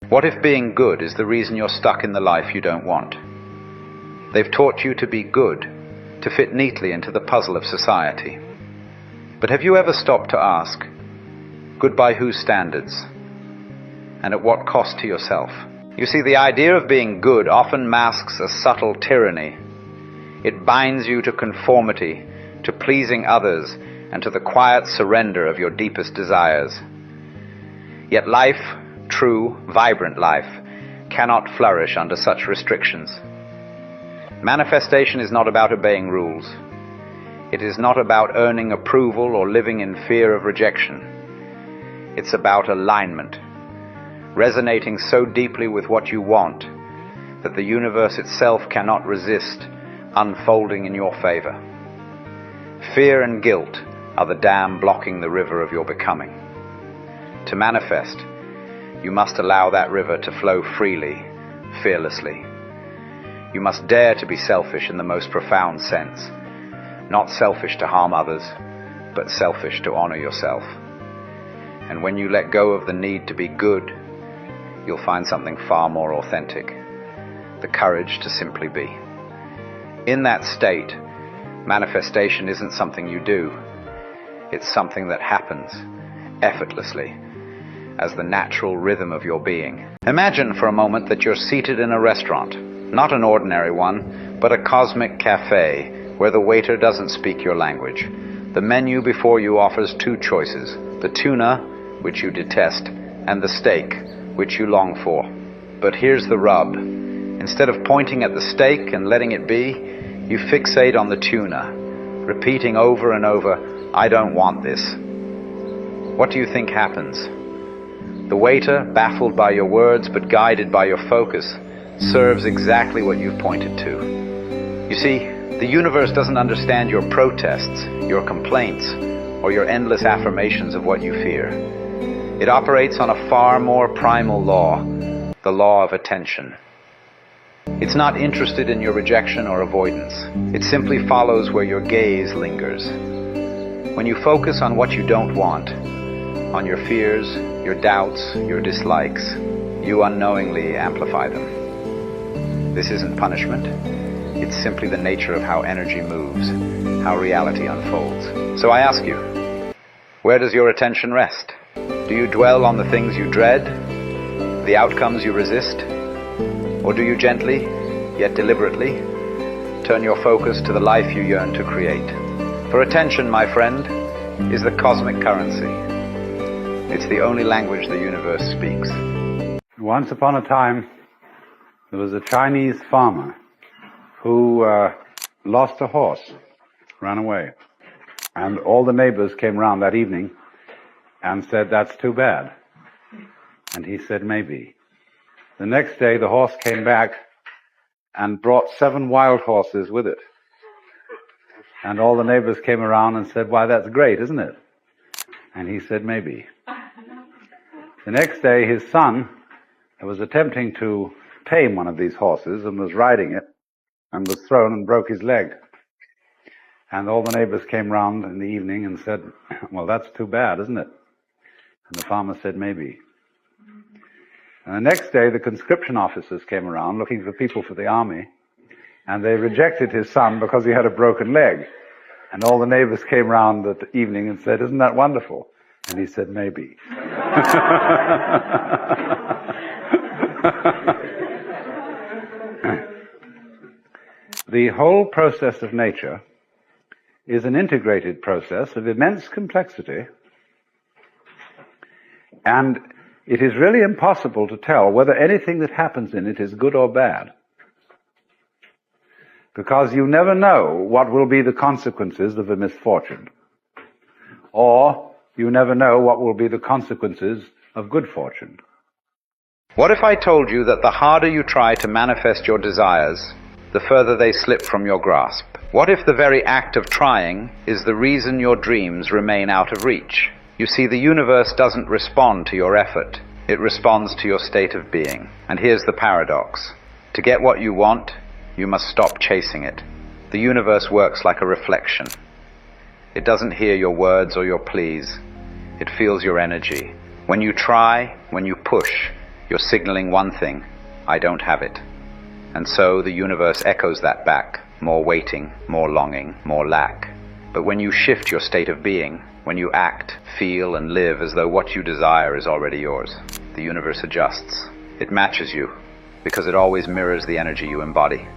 What if being good is the reason you're stuck in the life you don't want? They've taught you to be good, to fit neatly into the puzzle of society. But have you ever stopped to ask, good by whose standards? And at what cost to yourself? You see, the idea of being good often masks a subtle tyranny. It binds you to conformity, to pleasing others, and to the quiet surrender of your deepest desires. Yet life, true, vibrant life, cannot flourish under such restrictions. Manifestation is not about obeying rules. It is not about earning approval or living in fear of rejection. It's about alignment, resonating so deeply with what you want that the universe itself cannot resist unfolding in your favor. Fear and guilt are the dam blocking the river of your becoming. To manifest, you must allow that river to flow freely, fearlessly. You must dare to be selfish in the most profound sense. Not selfish to harm others, but selfish to honor yourself. And when you let go of the need to be good, you'll find something far more authentic, the courage to simply be. In that state, manifestation isn't something you do. It's something that happens effortlessly, as the natural rhythm of your being. Imagine for a moment that you're seated in a restaurant, not an ordinary one, but a cosmic cafe where the waiter doesn't speak your language. The menu before you offers two choices, the tuna, which you detest, and the steak, which you long for. But here's the rub. Instead of pointing at the steak and letting it be, you fixate on the tuna, repeating over and over, I don't want this. What do you think happens? The waiter, baffled by your words but guided by your focus, serves exactly what you've pointed to. You see, the universe doesn't understand your protests, your complaints, or your endless affirmations of what you fear. It operates on a far more primal law, the law of attention. It's not interested in your rejection or avoidance. It simply follows where your gaze lingers. When you focus on what you don't want, on your fears, your doubts, your dislikes, you unknowingly amplify them. This isn't punishment. It's simply the nature of how energy moves, how reality unfolds. So I ask you, where does your attention rest? Do you dwell on the things you dread, the outcomes you resist? Or do you gently, yet deliberately, turn your focus to the life you yearn to create? For attention, my friend, is the cosmic currency. It's the only language the universe speaks. Once upon a time, there was a Chinese farmer who lost a horse, ran away. And all the neighbors came round that evening and said, that's too bad. And he said, maybe. The next day, the horse came back and brought 7 wild horses with it. And all the neighbors came around and said, why, that's great, isn't it? And he said, maybe. The next day, his son was attempting to tame one of these horses and was riding it and was thrown and broke his leg. And all the neighbors came round in the evening and said, well, that's too bad, isn't it? And the farmer said, maybe. And the next day, the conscription officers came around looking for people for the army, and they rejected his son because he had a broken leg. And all the neighbors came round that evening and said, isn't that wonderful? And he said, maybe. The whole process of nature is an integrated process of immense complexity, and it is really impossible to tell whether anything that happens in it is good or bad, because you never know what will be the consequences of a misfortune, or you never know what will be the consequences of good fortune. What if I told you that the harder you try to manifest your desires, the further they slip from your grasp? What if the very act of trying is the reason your dreams remain out of reach? You see, the universe doesn't respond to your effort. It responds to your state of being. And here's the paradox. To get what you want, you must stop chasing it. The universe works like a reflection. It doesn't hear your words or your pleas. It feels your energy. When you try, when you push, You're signaling one thing: I don't have it. And so the universe echoes that back: more waiting, more longing, more lack. But when you shift your state of being, when you act, feel, and live as though what you desire is already yours, the universe adjusts. It matches you, because it always mirrors the energy you embody.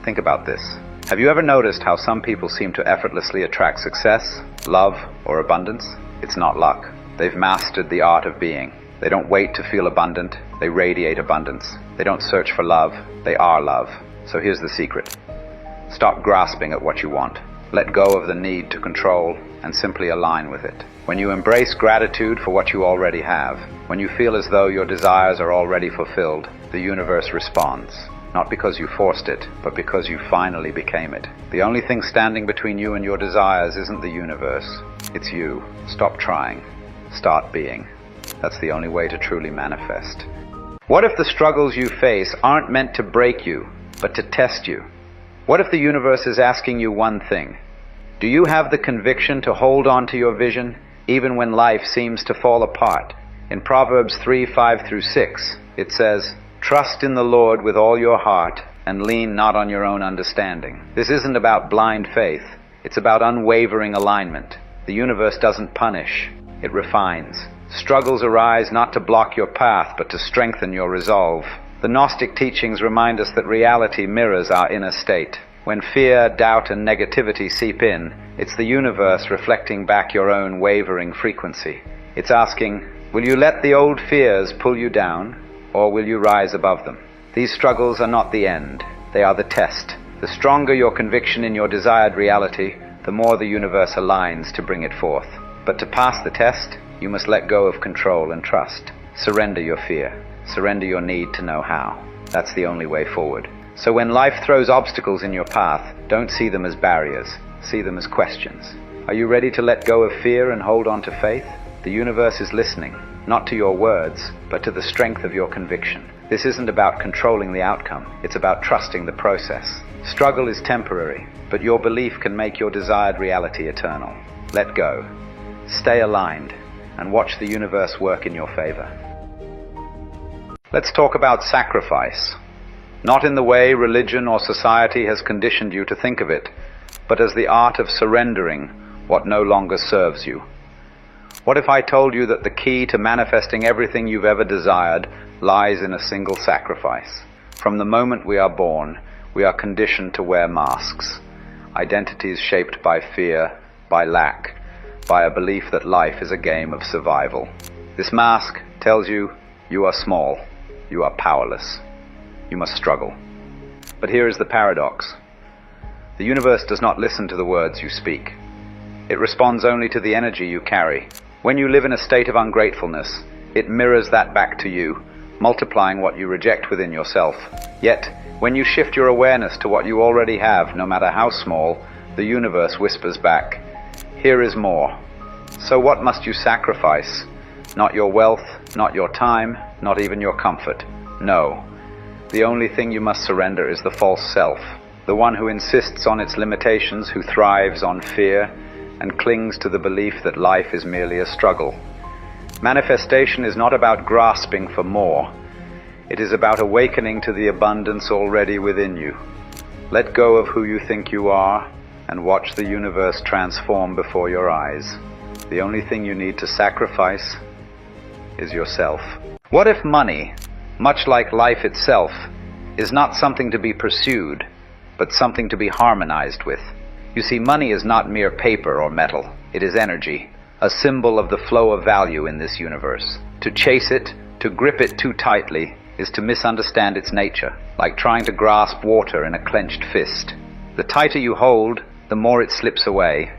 Think about this. Have you ever noticed how some people seem to effortlessly attract success, love, or abundance? It's not luck. They've mastered the art of being. They don't wait to feel abundant, they radiate abundance. They don't search for love, they are love. So here's the secret. Stop grasping at what you want. Let go of the need to control and simply align with it. When you embrace gratitude for what you already have, when you feel as though your desires are already fulfilled, the universe responds. Not because you forced it, but because you finally became it. The only thing standing between you and your desires isn't the universe, it's you. Stop trying. Start being. That's the only way to truly manifest. What if the struggles you face aren't meant to break you, but to test you? What if the universe is asking you one thing? Do you have the conviction to hold on to your vision, even when life seems to fall apart? In Proverbs 3:5-6, it says, "Trust in the Lord with all your heart, and lean not on your own understanding." This isn't about blind faith. It's about unwavering alignment. The universe doesn't punish. It refines. Struggles arise not to block your path, but to strengthen your resolve. The Gnostic teachings remind us that reality mirrors our inner state. When fear, doubt, and negativity seep in, it's the universe reflecting back your own wavering frequency. It's asking, will you let the old fears pull you down, or will you rise above them? These struggles are not the end. They are the test. The stronger your conviction in your desired reality, the more the universe aligns to bring it forth. But to pass the test, you must let go of control and trust. Surrender your fear. Surrender your need to know how. That's the only way forward. So when life throws obstacles in your path, don't see them as barriers. See them as questions. Are you ready to let go of fear and hold on to faith? The universe is listening, not to your words, but to the strength of your conviction. This isn't about controlling the outcome. It's about trusting the process. Struggle is temporary, but your belief can make your desired reality eternal. Let go. Stay aligned, and watch the universe work in your favor. Let's talk about sacrifice. Not in the way religion or society has conditioned you to think of it, but as the art of surrendering what no longer serves you. What if I told you that the key to manifesting everything you've ever desired lies in a single sacrifice? From the moment we are born, we are conditioned to wear masks. Identities shaped by fear, by lack, by a belief that life is a game of survival. This mask tells you you are small, you are powerless, you must struggle. But here is the paradox. The universe does not listen to the words you speak. It responds only to the energy you carry. When you live in a state of ungratefulness, it mirrors that back to you, multiplying what you reject within yourself. Yet, when you shift your awareness to what you already have, no matter how small, the universe whispers back, "Here is more." So what must you sacrifice? Not your wealth, not your time, not even your comfort. No. The only thing you must surrender is the false self, the one who insists on its limitations, who thrives on fear, and clings to the belief that life is merely a struggle. Manifestation is not about grasping for more. It is about awakening to the abundance already within you. Let go of who you think you are and watch the universe transform before your eyes. The only thing you need to sacrifice is yourself. What if money, much like life itself, is not something to be pursued, but something to be harmonized with? You see, money is not mere paper or metal. It is energy, a symbol of the flow of value in this universe. To chase it, to grip it too tightly, is to misunderstand its nature, like trying to grasp water in a clenched fist. The tighter you hold, the more it slips away.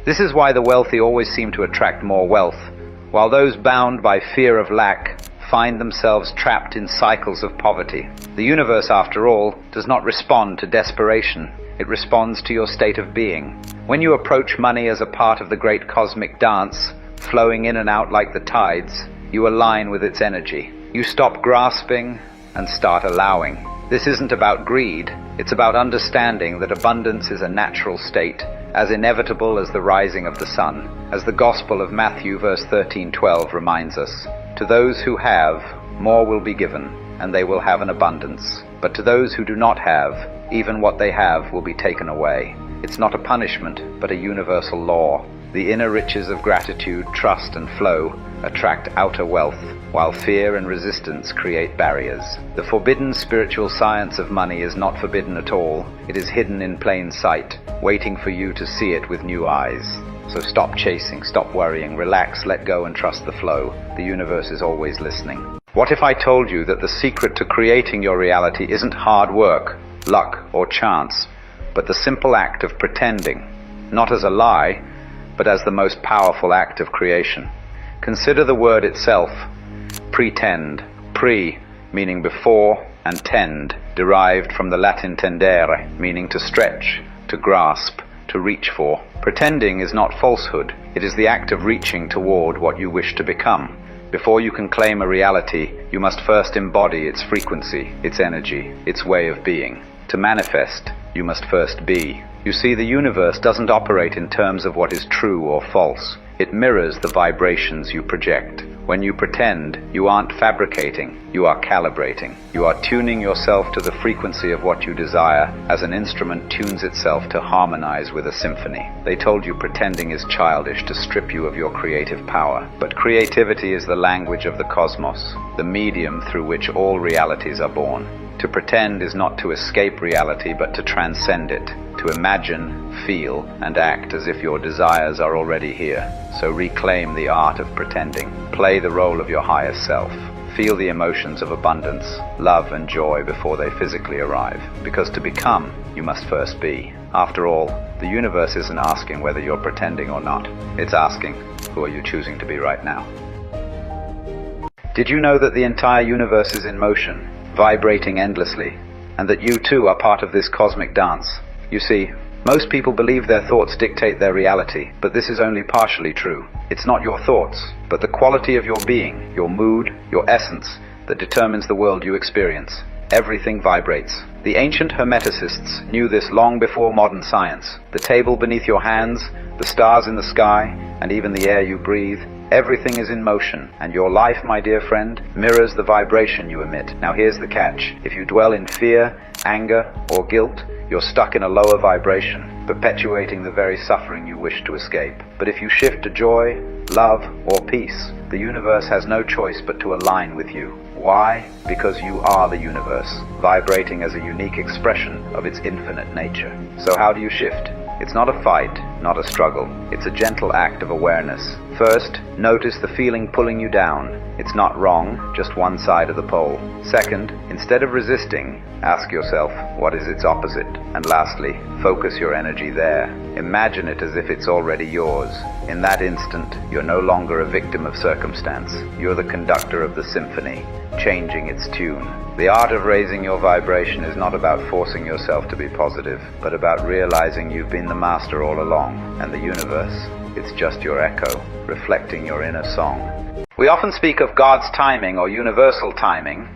This is why the wealthy always seem to attract more wealth, while those bound by fear of lack find themselves trapped in cycles of poverty. The universe, after all, does not respond to desperation. It responds to your state of being. When you approach money as a part of the great cosmic dance, flowing in and out like the tides, you align with its energy. You stop grasping and start allowing. This isn't about greed. It's about understanding that abundance is a natural state, as inevitable as the rising of the sun. As the Gospel of Matthew verse 13:12 reminds us, "To those who have, more will be given, and they will have an abundance. But to those who do not have, even what they have will be taken away. It's not a punishment, but a universal law. The inner riches of gratitude, trust, and flow attract outer wealth, while fear and resistance create barriers. The forbidden spiritual science of money is not forbidden at all. It is hidden in plain sight, waiting for you to see it with new eyes. So stop chasing, stop worrying, relax, let go, and trust the flow. The universe is always listening. What if I told you that the secret to creating your reality isn't hard work, luck, or chance, but the simple act of pretending, not as a lie, but as the most powerful act of creation? Consider the word itself, pretend. Pre, meaning before, and tend, derived from the Latin tendere, meaning to stretch, to grasp, to reach for. Pretending is not falsehood. It is the act of reaching toward what you wish to become. Before you can claim a reality, you must first embody its frequency, its energy, its way of being. To manifest, you must first be. You see, the universe doesn't operate in terms of what is true or false. It mirrors the vibrations you project. When you pretend, you aren't fabricating, you are calibrating. You are tuning yourself to the frequency of what you desire, as an instrument tunes itself to harmonize with a symphony. They told you pretending is childish, to strip you of your creative power. But creativity is the language of the cosmos, the medium through which all realities are born. To pretend is not to escape reality, but to transcend it, to imagine, feel, and act as if your desires are already here. So reclaim the art of pretending. Play the role of your higher self. Feel the emotions of abundance, love, and joy before they physically arrive. Because to become, you must first be. After all, the universe isn't asking whether you're pretending or not. It's asking, who are you choosing to be right now? Did you know that the entire universe is in motion, vibrating endlessly, and that you too are part of this cosmic dance? You see, most people believe their thoughts dictate their reality, but this is only partially true. It's not your thoughts, but the quality of your being, your mood, your essence, that determines the world you experience. Everything vibrates. The ancient Hermeticists knew this long before modern science. The table beneath your hands, the stars in the sky, and even the air you breathe, everything is in motion, and your life, my dear friend, mirrors the vibration you emit. Now here's the catch. If you dwell in fear, anger, or guilt, you're stuck in a lower vibration, perpetuating the very suffering you wish to escape. But if you shift to joy, love, or peace, the universe has no choice but to align with you. Why? Because you are the universe, vibrating as a unique expression of its infinite nature. So how do you shift? It's not a fight, not a struggle. It's a gentle act of awareness. First, notice the feeling pulling you down. It's not wrong, just one side of the pole. Second, instead of resisting, ask yourself, what is its opposite? And lastly, focus your energy there. Imagine it as if it's already yours. In that instant, you're no longer a victim of circumstance. You're the conductor of the symphony, changing its tune. The art of raising your vibration is not about forcing yourself to be positive, but about realizing you've been the master all along, and the universe, it's just your echo, reflecting your inner song. We often speak of God's timing or universal timing,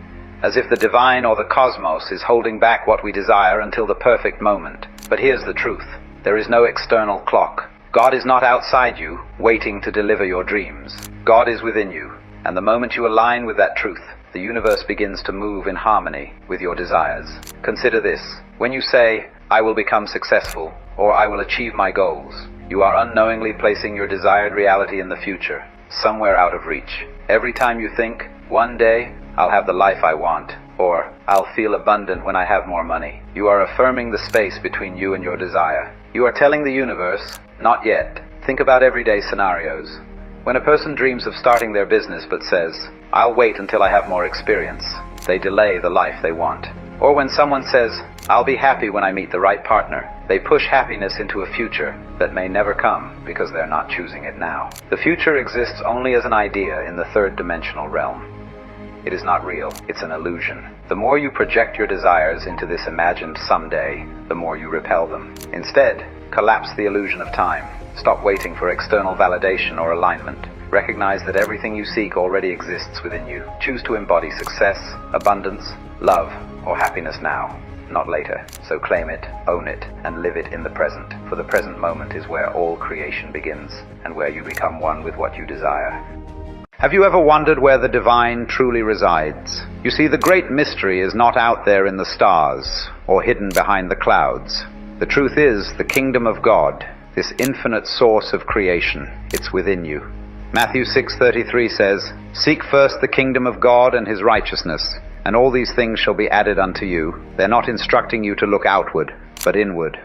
as if the divine or the cosmos is holding back what we desire until the perfect moment. But here's the truth. There is no external clock. God is not outside you, waiting to deliver your dreams. God is within you, and the moment you align with that truth, the universe begins to move in harmony with your desires. Consider this. When you say, I will become successful, or I will achieve my goals, you are unknowingly placing your desired reality in the future, somewhere out of reach. Every time you think, one day, I'll have the life I want, or I'll feel abundant when I have more money, you are affirming the space between you and your desire. You are telling the universe, not yet. Think about everyday scenarios. When a person dreams of starting their business but says, I'll wait until I have more experience, they delay the life they want. Or when someone says, I'll be happy when I meet the right partner, they push happiness into a future that may never come because they're not choosing it now. The future exists only as an idea in the third dimensional realm. It is not real, it's an illusion. The more you project your desires into this imagined someday, the more you repel them. Instead, collapse the illusion of time. Stop waiting for external validation or alignment. Recognize that everything you seek already exists within you. Choose to embody success, abundance, love, or happiness now, not later. So claim it, own it, and live it in the present. For the present moment is where all creation begins, and where you become one with what you desire. Have you ever wondered where the divine truly resides? You see, the great mystery is not out there in the stars or hidden behind the clouds. The truth is, the kingdom of God, this infinite source of creation, it's within you. Matthew 6:33 says, "Seek first the kingdom of God and his righteousness, and all these things shall be added unto you." They're not instructing you to look outward, but inward.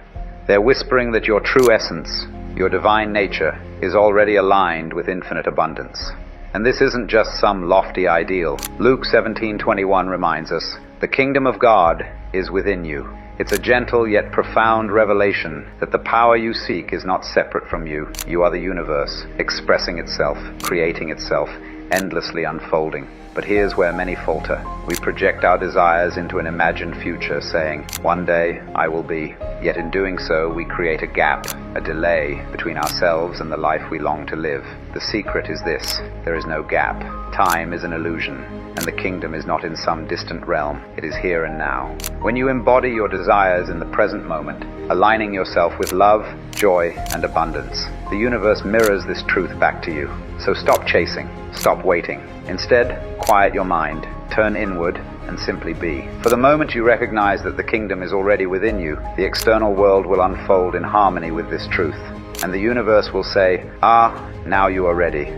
They're whispering that your true essence, your divine nature, is already aligned with infinite abundance. And this isn't just some lofty ideal. Luke 17:21 reminds us, "The kingdom of God is within you." It's a gentle yet profound revelation that the power you seek is not separate from you. You are the universe, expressing itself, creating itself, endlessly unfolding. But here's where many falter. We project our desires into an imagined future, saying, "One day I will be." Yet in doing so, we create a gap, a delay between ourselves and the life we long to live. The secret is this: there is no gap. Time is an illusion, and the kingdom is not in some distant realm. It is here and now. When you embody your desires in the present moment, aligning yourself with love, joy, and abundance, the universe mirrors this truth back to you. So stop chasing, stop waiting. Instead, quiet your mind, turn inward, and simply be. For the moment you recognize that the kingdom is already within you, the external world will unfold in harmony with this truth, and the universe will say, "Ah, now you are ready."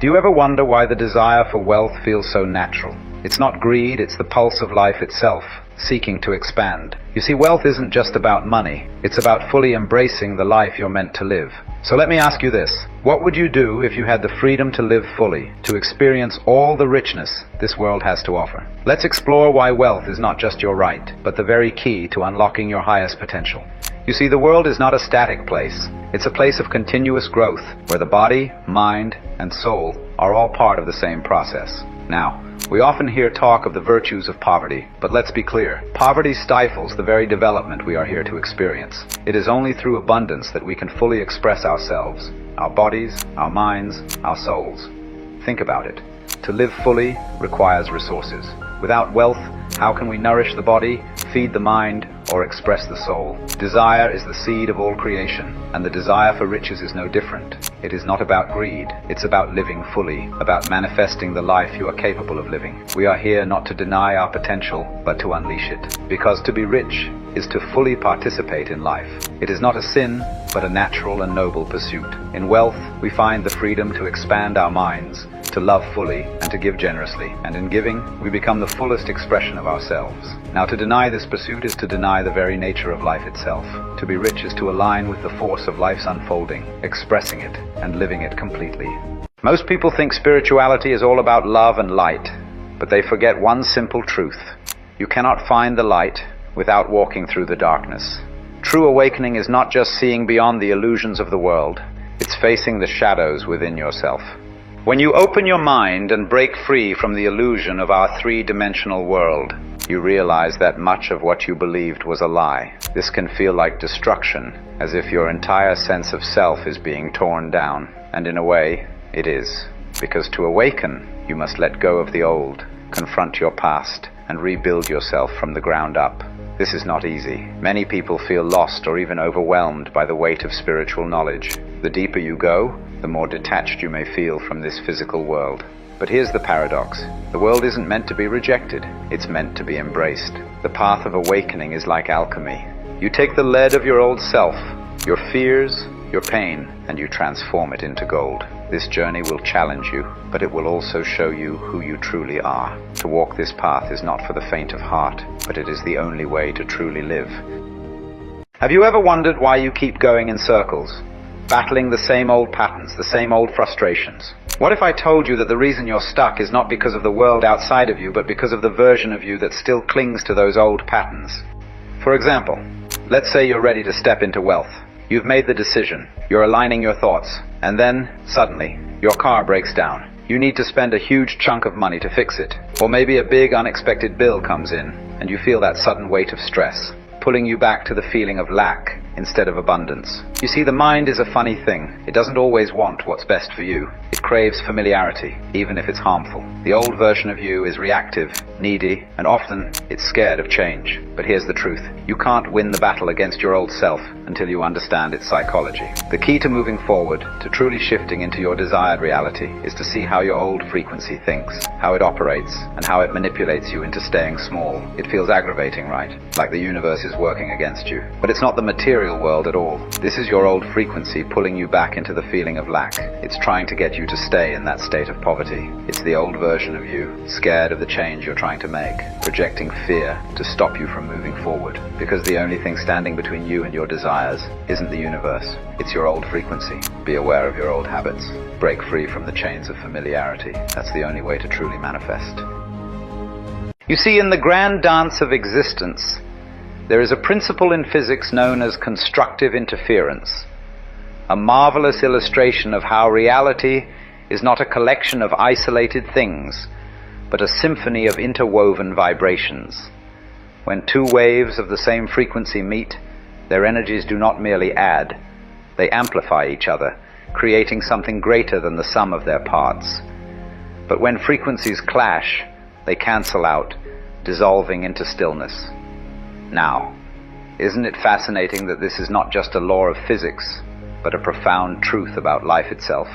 Do you ever wonder why the desire for wealth feels so natural? It's not greed, it's the pulse of life itself, seeking to expand. You see, wealth isn't just about money. It's about fully embracing the life you're meant to live. So let me ask you this. What would you do if you had the freedom to live fully, to experience all the richness this world has to offer? Let's explore why wealth is not just your right, but the very key to unlocking your highest potential. You see, the world is not a static place. It's a place of continuous growth, where the body, mind, and soul are all part of the same process. Now, we often hear talk of the virtues of poverty, but let's be clear. Poverty stifles the very development we are here to experience. It is only through abundance that we can fully express ourselves, our bodies, our minds, our souls. Think about it. To live fully requires resources. Without wealth, how can we nourish the body, feed the mind, or express the soul? Desire is the seed of all creation, and the desire for riches is no different. It is not about greed. It's about living fully, about manifesting the life you are capable of living. We are here not to deny our potential, but to unleash it. Because to be rich is to fully participate in life. It is not a sin, but a natural and noble pursuit. In wealth, we find the freedom to expand our minds, to love fully, and to give generously. And in giving, we become the fullest expression of ourselves. Now, to deny this pursuit is to deny the very nature of life itself. To be rich is to align with the force of life's unfolding, expressing it, and living it completely. Most people think spirituality is all about love and light, but they forget one simple truth. You cannot find the light without walking through the darkness. True awakening is not just seeing beyond the illusions of the world, it's facing the shadows within yourself. When you open your mind and break free from the illusion of our three-dimensional world, you realize that much of what you believed was a lie. This can feel like destruction, as if your entire sense of self is being torn down. And in a way, it is. Because to awaken, you must let go of the old, confront your past, and rebuild yourself from the ground up. This is not easy. Many people feel lost or even overwhelmed by the weight of spiritual knowledge. The deeper you go, the more detached you may feel from this physical world. But here's the paradox. The world isn't meant to be rejected. It's meant to be embraced. The path of awakening is like alchemy. You take the lead of your old self, your fears, your pain, and you transform it into gold. This journey will challenge you, but it will also show you who you truly are. To walk this path is not for the faint of heart, but it is the only way to truly live. Have you ever wondered why you keep going in circles, battling the same old patterns, the same old frustrations? What if I told you that the reason you're stuck is not because of the world outside of you, but because of the version of you that still clings to those old patterns? For example, let's say you're ready to step into wealth. You've made the decision. You're aligning your thoughts. And then, suddenly, your car breaks down. You need to spend a huge chunk of money to fix it. Or maybe a big unexpected bill comes in, and you feel that sudden weight of stress, pulling you back to the feeling of lack instead of abundance. You see, the mind is a funny thing. It doesn't always want what's best for you. It craves familiarity, even if it's harmful. The old version of you is reactive, needy, and often it's scared of change. But here's the truth. You can't win the battle against your old self until you understand its psychology. The key to moving forward, to truly shifting into your desired reality, is to see how your old frequency thinks, how it operates, and how it manipulates you into staying small. It feels aggravating, right? Like the universe is working against you. But it's not the material world at all. This is your old frequency pulling you back into the feeling of lack. It's trying to get you to stay in that state of poverty. It's the old version of you, scared of the change you're trying to make, projecting fear to stop you from moving forward. Because the only thing standing between you and your desires isn't the universe. It's your old frequency. Be aware of your old habits. Break free from the chains of familiarity. That's the only way to truly manifest. You see, in the grand dance of existence, there is a principle in physics known as constructive interference, a marvelous illustration of how reality is not a collection of isolated things, but a symphony of interwoven vibrations. When two waves of the same frequency meet, their energies do not merely add, they amplify each other, creating something greater than the sum of their parts. But when frequencies clash, they cancel out, dissolving into stillness. Now, isn't it fascinating that this is not just a law of physics, but a profound truth about life itself?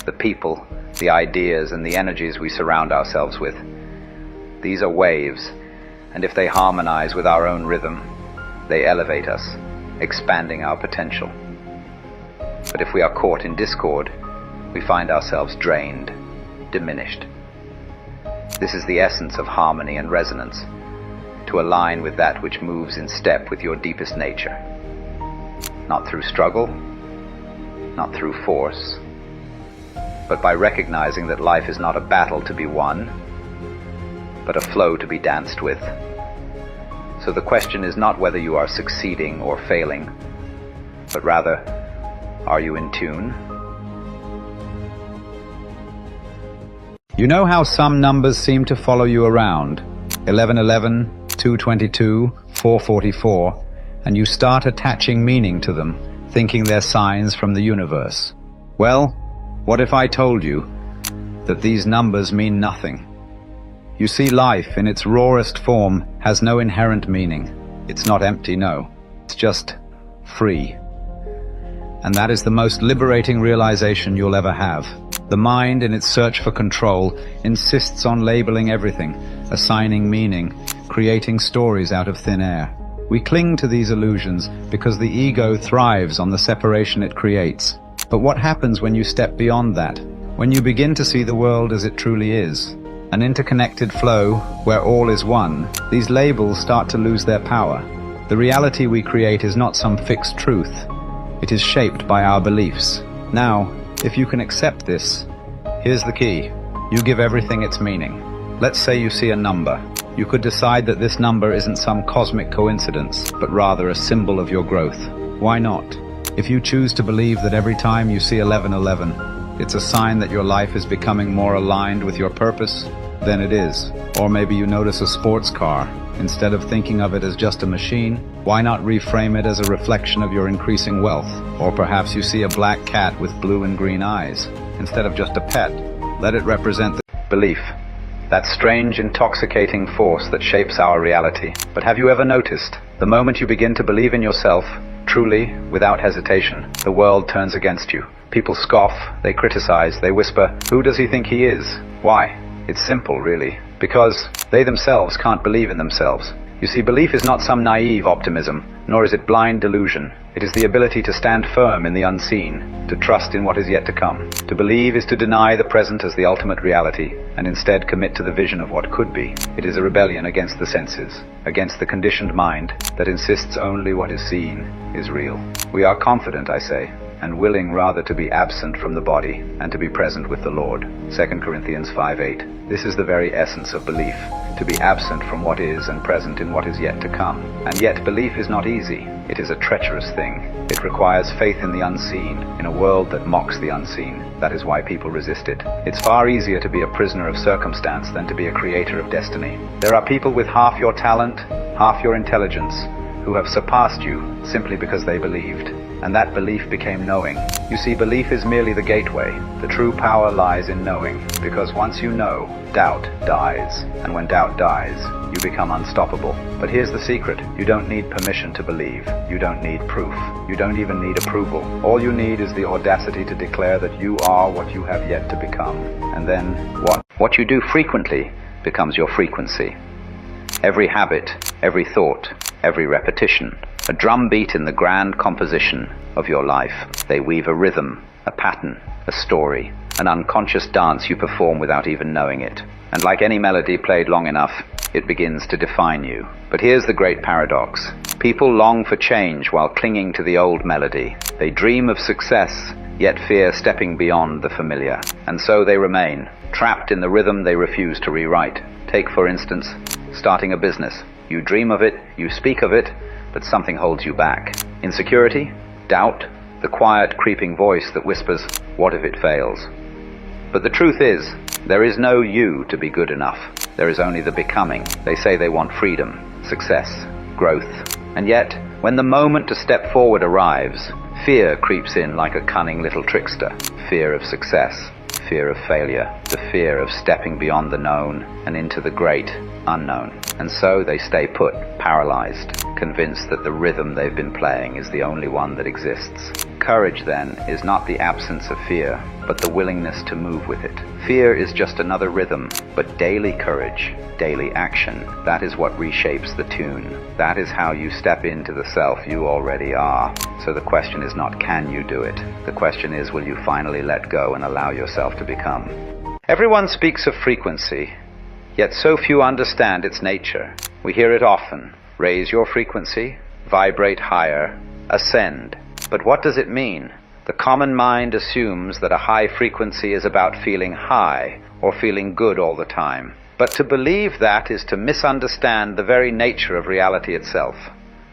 The people, the ideas, and the energies we surround ourselves with. These are waves, and if they harmonize with our own rhythm, they elevate us, expanding our potential. But if we are caught in discord, we find ourselves drained, diminished. This is the essence of harmony and resonance, to align with that which moves in step with your deepest nature. Not through struggle, not through force, but by recognizing that life is not a battle to be won, but a flow to be danced with. So the question is not whether you are succeeding or failing, but rather, are you in tune? You know how some numbers seem to follow you around? 1111, 222, 444, and you start attaching meaning to them, thinking they're signs from the universe. Well, what if I told you that these numbers mean nothing? You see, life in its rawest form has no inherent meaning. It's not empty, no. It's just free. And that is the most liberating realization you'll ever have. The mind, in its search for control, insists on labeling everything, assigning meaning, creating stories out of thin air. We cling to these illusions because the ego thrives on the separation it creates. But what happens when you step beyond that? When you begin to see the world as it truly is? An interconnected flow where all is one, these labels start to lose their power. The reality we create is not some fixed truth. It is shaped by our beliefs. Now, if you can accept this, here's the key. You give everything its meaning. Let's say you see a number. You could decide that this number isn't some cosmic coincidence, but rather a symbol of your growth. Why not? If you choose to believe that every time you see 1111, it's a sign that your life is becoming more aligned with your purpose, then it is. Or maybe you notice a sports car. Instead of thinking of it as just a machine, why not reframe it as a reflection of your increasing wealth? Or perhaps you see a black cat with blue and green eyes. Instead of just a pet, let it represent the belief, that strange, intoxicating force that shapes our reality. But have you ever noticed, the moment you begin to believe in yourself, truly, without hesitation, the world turns against you. People scoff, they criticize, they whisper, "Who does he think he is?" Why? It's simple, really. Because they themselves can't believe in themselves. You see, belief is not some naive optimism, nor is it blind delusion. It is the ability to stand firm in the unseen, to trust in what is yet to come. To believe is to deny the present as the ultimate reality, and instead commit to the vision of what could be. It is a rebellion against the senses, against the conditioned mind that insists only what is seen is real. We are confident, I say, and willing rather to be absent from the body and to be present with the Lord. 2 Corinthians 5:8. This is the very essence of belief, to be absent from what is and present in what is yet to come. And yet belief is not easy. It is a treacherous thing. It requires faith in the unseen, in a world that mocks the unseen. That is why people resist it. It's far easier to be a prisoner of circumstance than to be a creator of destiny. There are people with half your talent, half your intelligence, who have surpassed you simply because they believed. And that belief became knowing. You see, belief is merely the gateway. The true power lies in knowing, because once you know, doubt dies. And when doubt dies, you become unstoppable. But here's the secret. You don't need permission to believe. You don't need proof. You don't even need approval. All you need is the audacity to declare that you are what you have yet to become. And then what? What you do frequently becomes your frequency. Every habit, every thought, every repetition, a drum beat in the grand composition of your life. They weave a rhythm, a pattern, a story, an unconscious dance you perform without even knowing it. And like any melody played long enough, it begins to define you. But here's the great paradox. People long for change while clinging to the old melody. They dream of success, yet fear stepping beyond the familiar. And so they remain, trapped in the rhythm they refuse to rewrite. Take, for instance, starting a business. You dream of it, you speak of it, but something holds you back. Insecurity, doubt, the quiet, creeping voice that whispers, "What if it fails?" But the truth is, there is no you to be good enough. There is only the becoming. They say they want freedom, success, growth. And yet, when the moment to step forward arrives, fear creeps in like a cunning little trickster. Fear of success, fear of failure, the fear of stepping beyond the known and into the great unknown. And so they stay put, paralyzed, convinced that the rhythm they've been playing is the only one that exists. Courage, then, is not the absence of fear, but the willingness to move with it. Fear is just another rhythm, but daily courage, daily action, that is what reshapes the tune. That is how you step into the self you already are. So the question is not, can you do it? The question is, will you finally let go and allow yourself to become? Everyone speaks of frequency, yet so few understand its nature. We hear it often. Raise your frequency, vibrate higher, ascend. But what does it mean? The common mind assumes that a high frequency is about feeling high or feeling good all the time. But to believe that is to misunderstand the very nature of reality itself.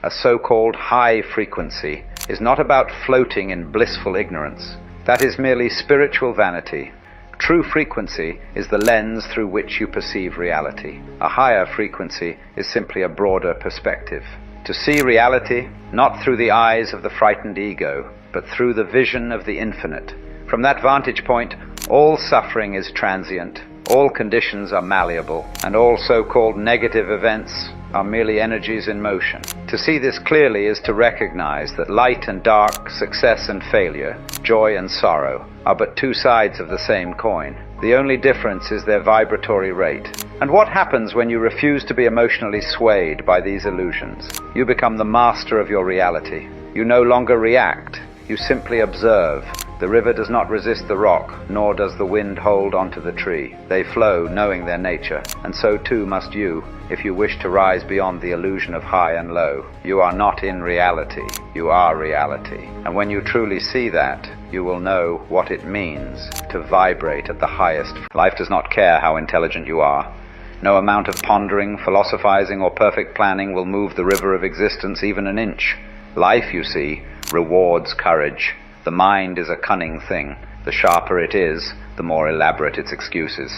A so-called high frequency is not about floating in blissful ignorance. That is merely spiritual vanity. True frequency is the lens through which you perceive reality. A higher frequency is simply a broader perspective. To see reality not through the eyes of the frightened ego, but through the vision of the infinite. From that vantage point, all suffering is transient, all conditions are malleable, and all so-called negative events are merely energies in motion. To see this clearly is to recognize that light and dark, success and failure, joy and sorrow, are but two sides of the same coin. The only difference is their vibratory rate. And what happens when you refuse to be emotionally swayed by these illusions? You become the master of your reality. You no longer react. You simply observe. The river does not resist the rock, nor does the wind hold onto the tree. They flow, knowing their nature, and so too must you, if you wish to rise beyond the illusion of high and low. You are not in reality. You are reality. And when you truly see that, you will know what it means to vibrate at the highest. Life does not care how intelligent you are. No amount of pondering, philosophizing, or perfect planning will move the river of existence even an inch. Life, you see, rewards courage. The mind is a cunning thing. The sharper it is, the more elaborate its excuses.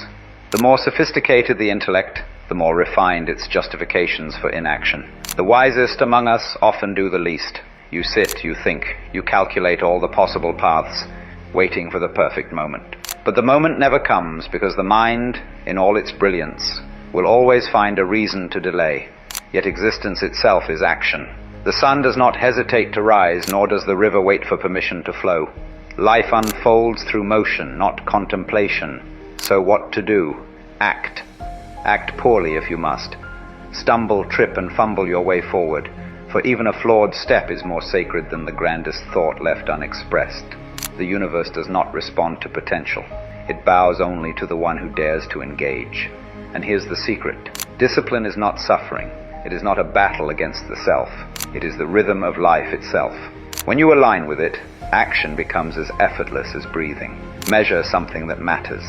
The more sophisticated the intellect, the more refined its justifications for inaction. The wisest among us often do the least. You sit, you think, you calculate all the possible paths, waiting for the perfect moment. But the moment never comes, because the mind, in all its brilliance, will always find a reason to delay. Yet existence itself is action. The sun does not hesitate to rise, nor does the river wait for permission to flow. Life unfolds through motion, not contemplation. So what to do? Act. Act poorly if you must. Stumble, trip, and fumble your way forward, for even a flawed step is more sacred than the grandest thought left unexpressed. The universe does not respond to potential. It bows only to the one who dares to engage. And here's the secret. Discipline is not suffering. It is not a battle against the self. It is the rhythm of life itself. When you align with it, action becomes as effortless as breathing. Measure something that matters,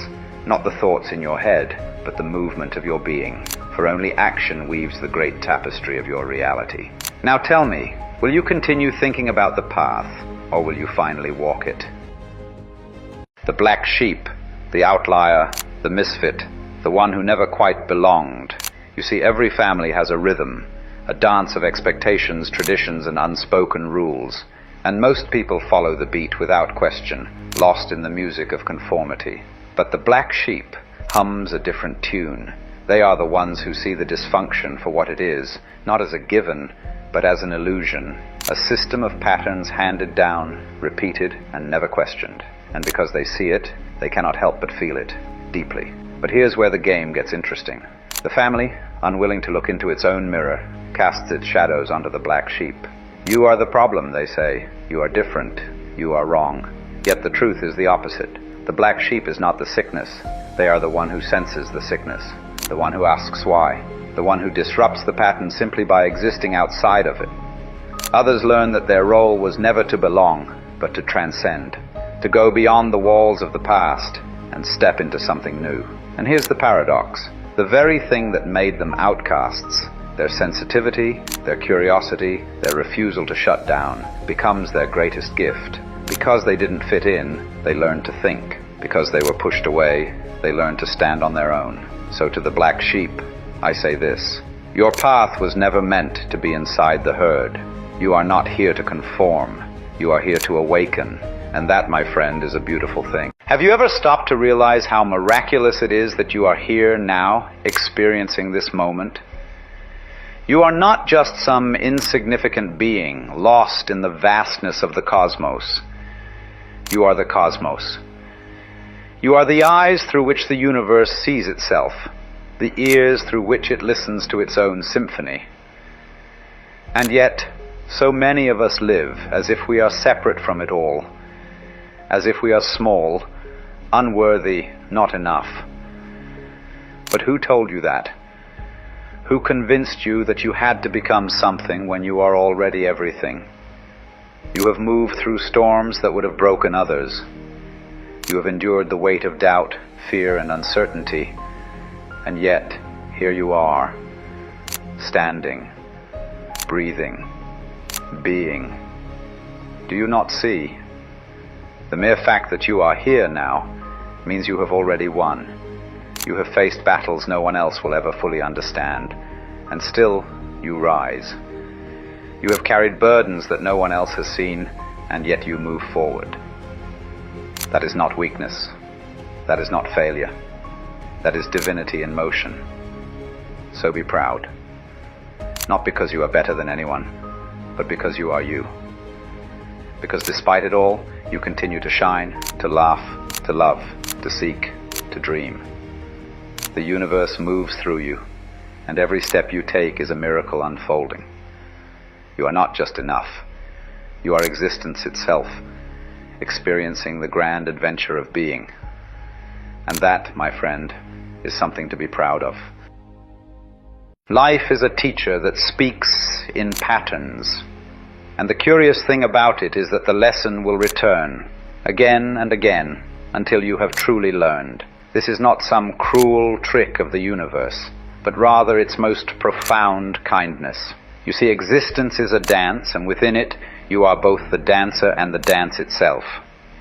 not the thoughts in your head, but the movement of your being. For only action weaves the great tapestry of your reality. Now tell me, will you continue thinking about the path, or will you finally walk it? The black sheep, the outlier, the misfit, the one who never quite belonged. You see, every family has a rhythm, a dance of expectations, traditions, and unspoken rules. And most people follow the beat without question, lost in the music of conformity. But the black sheep hums a different tune. They are the ones who see the dysfunction for what it is, not as a given, but as an illusion, a system of patterns handed down, repeated, and never questioned. And because they see it, they cannot help but feel it, deeply. But here's where the game gets interesting. The family, unwilling to look into its own mirror, casts its shadows onto the black sheep. You are the problem, they say. You are different. You are wrong. Yet the truth is the opposite. The black sheep is not the sickness. They are the one who senses the sickness, the one who asks why, the one who disrupts the pattern simply by existing outside of it. Others learn that their role was never to belong, but to transcend, to go beyond the walls of the past and step into something new. And here's the paradox. The very thing that made them outcasts, their sensitivity, their curiosity, their refusal to shut down, becomes their greatest gift. Because they didn't fit in, they learned to think. Because they were pushed away, they learned to stand on their own. So to the black sheep, I say this: your path was never meant to be inside the herd. You are not here to conform. You are here to awaken. And that, my friend, is a beautiful thing. Have you ever stopped to realize how miraculous it is that you are here now, experiencing this moment? You are not just some insignificant being lost in the vastness of the cosmos. You are the cosmos. You are the eyes through which the universe sees itself, the ears through which it listens to its own symphony. And yet, so many of us live as if we are separate from it all, as if we are small, unworthy, not enough. But who told you that? Who convinced you that you had to become something when you are already everything? You have moved through storms that would have broken others. You have endured the weight of doubt, fear, and uncertainty. And yet, here you are, standing, breathing, being. Do you not see? The mere fact that you are here now means you have already won. You have faced battles no one else will ever fully understand, and still you rise. You have carried burdens that no one else has seen, and yet you move forward. That is not weakness. That is not failure. That is divinity in motion. So be proud. Not because you are better than anyone, but because you are you. Because despite it all, you continue to shine, to laugh, to love, to seek, to dream. The universe moves through you, and every step you take is a miracle unfolding. You are not just enough. You are existence itself, experiencing the grand adventure of being. And that, my friend, is something to be proud of. Life is a teacher that speaks in patterns. And the curious thing about it is that the lesson will return again and again until you have truly learned. This is not some cruel trick of the universe, but rather its most profound kindness. You see, existence is a dance, and within it you are both the dancer and the dance itself.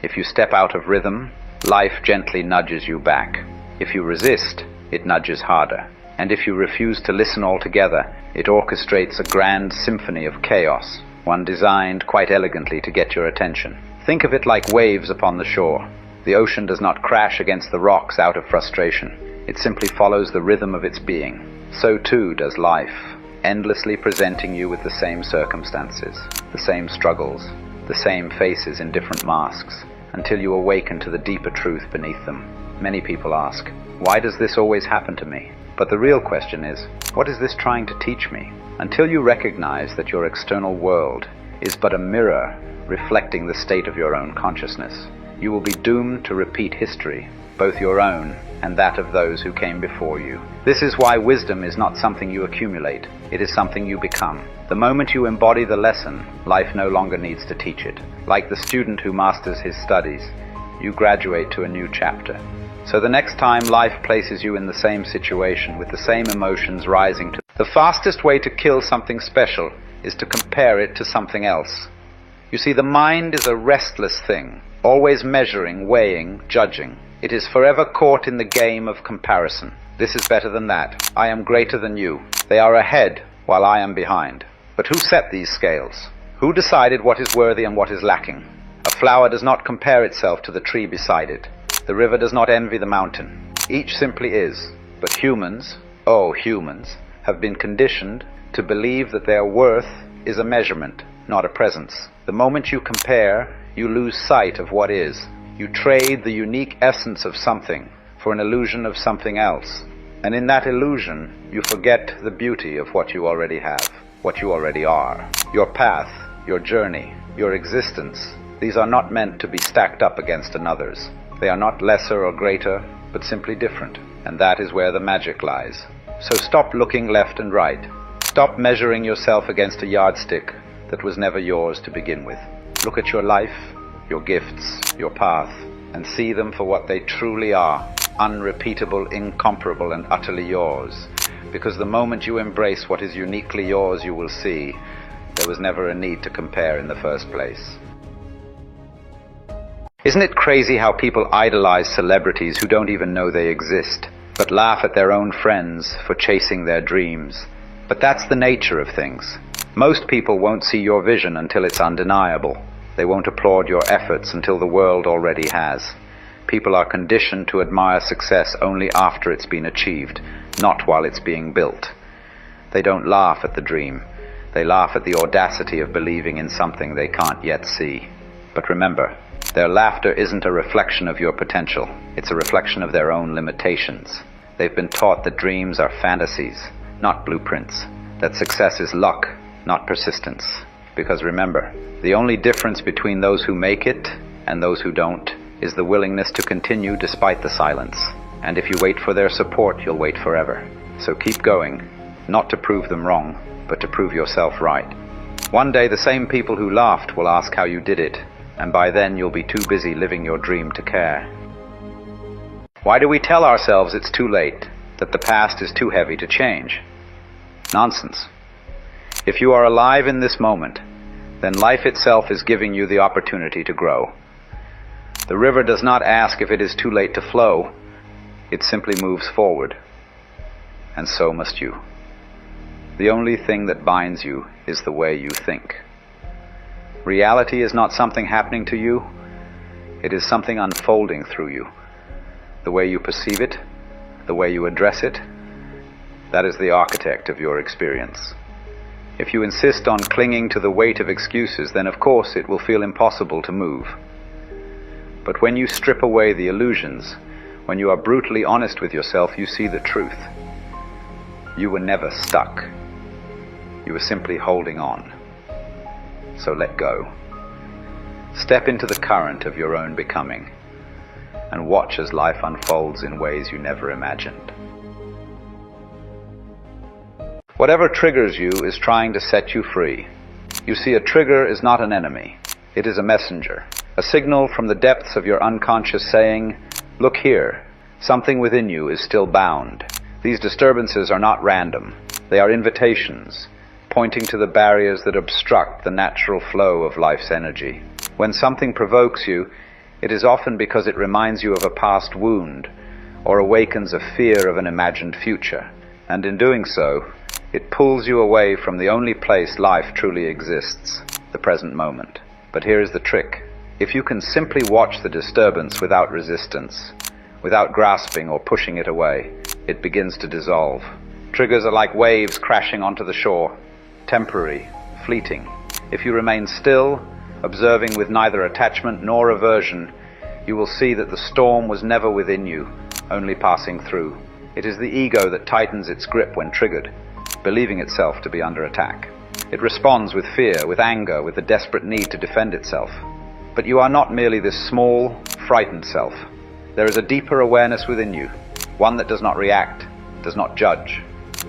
If you step out of rhythm, life gently nudges you back. If you resist, it nudges harder. And if you refuse to listen altogether, it orchestrates a grand symphony of chaos, one designed quite elegantly to get your attention. Think of it like waves upon the shore. The ocean does not crash against the rocks out of frustration. It simply follows the rhythm of its being. So too does life, endlessly presenting you with the same circumstances, the same struggles, the same faces in different masks, until you awaken to the deeper truth beneath them. Many people ask, why does this always happen to me? But the real question is, what is this trying to teach me? Until you recognize that your external world is but a mirror reflecting the state of your own consciousness, you will be doomed to repeat history, both your own and that of those who came before you. This is why wisdom is not something you accumulate. It is something you become. The moment you embody the lesson, life no longer needs to teach it. Like the student who masters his studies, you graduate to a new chapter. So the next time life places you in the same situation with the same emotions rising to, the fastest way to kill something special is to compare it to something else. You see, the mind is a restless thing, always measuring, weighing, judging. It is forever caught in the game of comparison. This is better than that. I am greater than you. They are ahead, while I am behind. But who set these scales? Who decided what is worthy and what is lacking? A flower does not compare itself to the tree beside it. The river does not envy the mountain. Each simply is. But humans, oh humans, have been conditioned to believe that their worth is a measurement, not a presence. The moment you compare, you lose sight of what is. You trade the unique essence of something for an illusion of something else. And in that illusion, you forget the beauty of what you already have, what you already are. Your path, your journey, your existence, these are not meant to be stacked up against another's. They are not lesser or greater, but simply different. And that is where the magic lies. So stop looking left and right. Stop measuring yourself against a yardstick that was never yours to begin with. Look at your life, your gifts, your path, and see them for what they truly are. Unrepeatable, incomparable, and utterly yours. Because the moment you embrace what is uniquely yours, you will see there was never a need to compare in the first place. Isn't it crazy how people idolize celebrities who don't even know they exist, but laugh at their own friends for chasing their dreams? But that's the nature of things. Most people won't see your vision until it's undeniable. They won't applaud your efforts until the world already has. People are conditioned to admire success only after it's been achieved, not while it's being built. They don't laugh at the dream. They laugh at the audacity of believing in something they can't yet see. But remember, their laughter isn't a reflection of your potential. It's a reflection of their own limitations. They've been taught that dreams are fantasies, not blueprints. That success is luck, not persistence. Because remember, the only difference between those who make it and those who don't is the willingness to continue despite the silence. And if you wait for their support, you'll wait forever. So keep going, not to prove them wrong, but to prove yourself right. One day the same people who laughed will ask how you did it, and by then you'll be too busy living your dream to care. Why do we tell ourselves it's too late, that the past is too heavy to change? Nonsense. If you are alive in this moment, then life itself is giving you the opportunity to grow. The river does not ask if it is too late to flow. It simply moves forward. And so must you. The only thing that binds you is the way you think. Reality is not something happening to you. It is something unfolding through you. The way you perceive it, the way you address it, that is the architect of your experience. If you insist on clinging to the weight of excuses, then of course it will feel impossible to move. But when you strip away the illusions, when you are brutally honest with yourself, you see the truth. You were never stuck. You were simply holding on. So let go. Step into the current of your own becoming and watch as life unfolds in ways you never imagined. Whatever triggers you is trying to set you free. You see, a trigger is not an enemy. It is a messenger, a signal from the depths of your unconscious saying, "Look here, something within you is still bound." These disturbances are not random. They are invitations, pointing to the barriers that obstruct the natural flow of life's energy. When something provokes you, it is often because it reminds you of a past wound or awakens a fear of an imagined future. And in doing so, it pulls you away from the only place life truly exists, the present moment. But here is the trick. If you can simply watch the disturbance without resistance, without grasping or pushing it away, it begins to dissolve. Triggers are like waves crashing onto the shore, temporary, fleeting. If you remain still, observing with neither attachment nor aversion, you will see that the storm was never within you, only passing through. It is the ego that tightens its grip when triggered, believing itself to be under attack. It responds with fear, with anger, with the desperate need to defend itself. But you are not merely this small, frightened self. There is a deeper awareness within you, one that does not react, does not judge,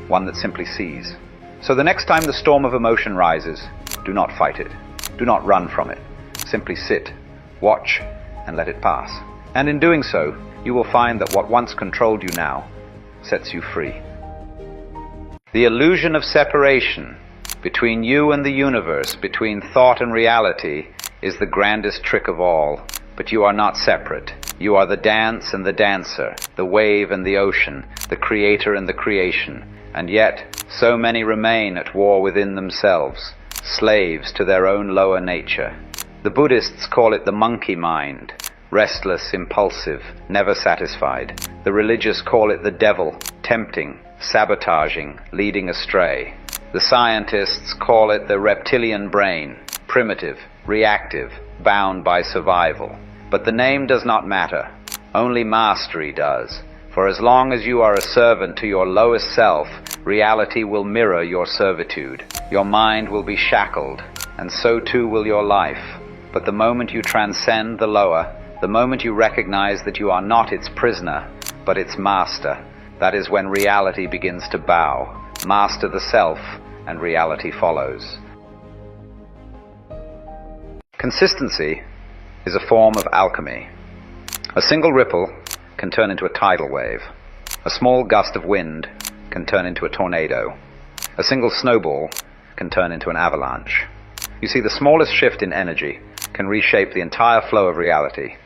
one that simply sees. So the next time the storm of emotion rises, do not fight it. Do not run from it. Simply sit, watch, and let it pass. And in doing so, you will find that what once controlled you now sets you free. The illusion of separation between you and the universe, between thought and reality, is the grandest trick of all. But you are not separate. You are the dance and the dancer, the wave and the ocean, the creator and the creation. And yet, so many remain at war within themselves, slaves to their own lower nature. The Buddhists call it the monkey mind, restless, impulsive, never satisfied. The religious call it the devil, tempting, sabotaging, leading astray. The scientists call it the reptilian brain, primitive, reactive, bound by survival. But the name does not matter. Only mastery does. For as long as you are a servant to your lowest self, reality will mirror your servitude. Your mind will be shackled, and so too will your life. But the moment you transcend the lower, the moment you recognize that you are not its prisoner, but its master, that is when reality begins to bow. Master the self, and reality follows. Consistency is a form of alchemy. A single ripple can turn into a tidal wave. A small gust of wind can turn into a tornado. A single snowball can turn into an avalanche. You see, the smallest shift in energy can reshape the entire flow of reality.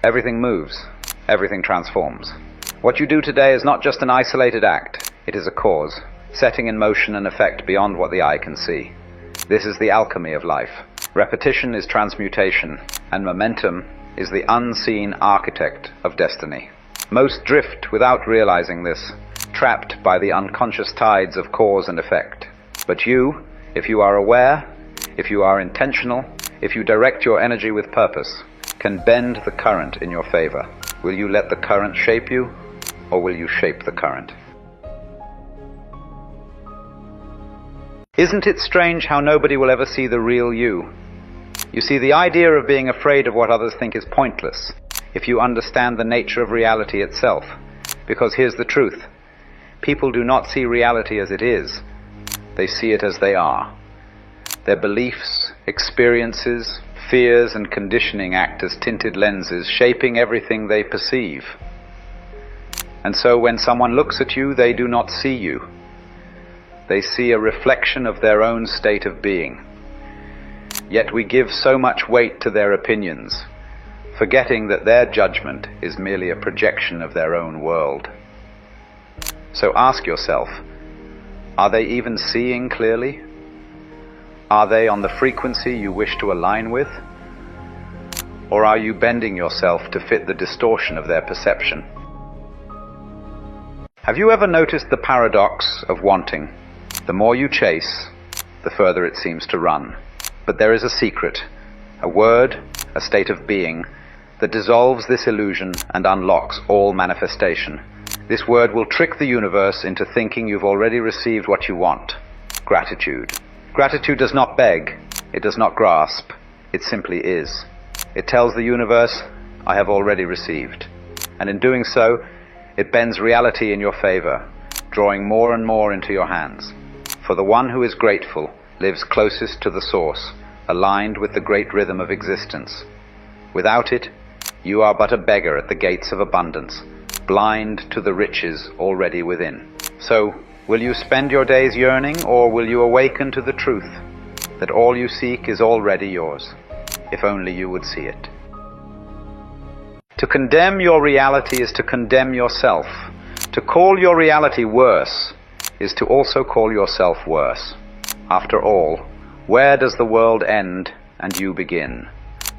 Everything moves. Everything transforms. What you do today is not just an isolated act. It is a cause, setting in motion an effect beyond what the eye can see. This is the alchemy of life. Repetition is transmutation, and momentum is the unseen architect of destiny. Most drift without realizing this, trapped by the unconscious tides of cause and effect. But you, if you are aware, if you are intentional, if you direct your energy with purpose, can bend the current in your favor. Will you let the current shape you, or will you shape the current? Isn't it strange how nobody will ever see the real you? You see, the idea of being afraid of what others think is pointless if you understand the nature of reality itself. Because here's the truth. People do not see reality as it is. They see it as they are. Their beliefs, experiences, fears, and conditioning act as tinted lenses, shaping everything they perceive. And so when someone looks at you, they do not see you. They see a reflection of their own state of being. Yet we give so much weight to their opinions, forgetting that their judgment is merely a projection of their own world. So ask yourself, are they even seeing clearly? Are they on the frequency you wish to align with? Or are you bending yourself to fit the distortion of their perception? Have you ever noticed the paradox of wanting? The more you chase, the further it seems to run. But there is a secret, a word, a state of being, that dissolves this illusion and unlocks all manifestation. This word will trick the universe into thinking you've already received what you want. Gratitude. Gratitude does not beg. It does not grasp. It simply is. It tells the universe, I have already received. And in doing so, it bends reality in your favor, drawing more and more into your hands. For the one who is grateful lives closest to the source, aligned with the great rhythm of existence. Without it, you are but a beggar at the gates of abundance, blind to the riches already within. So, will you spend your days yearning, or will you awaken to the truth that all you seek is already yours, if only you would see it? To condemn your reality is to condemn yourself. To call your reality worse is to also call yourself worse. After all, where does the world end and you begin?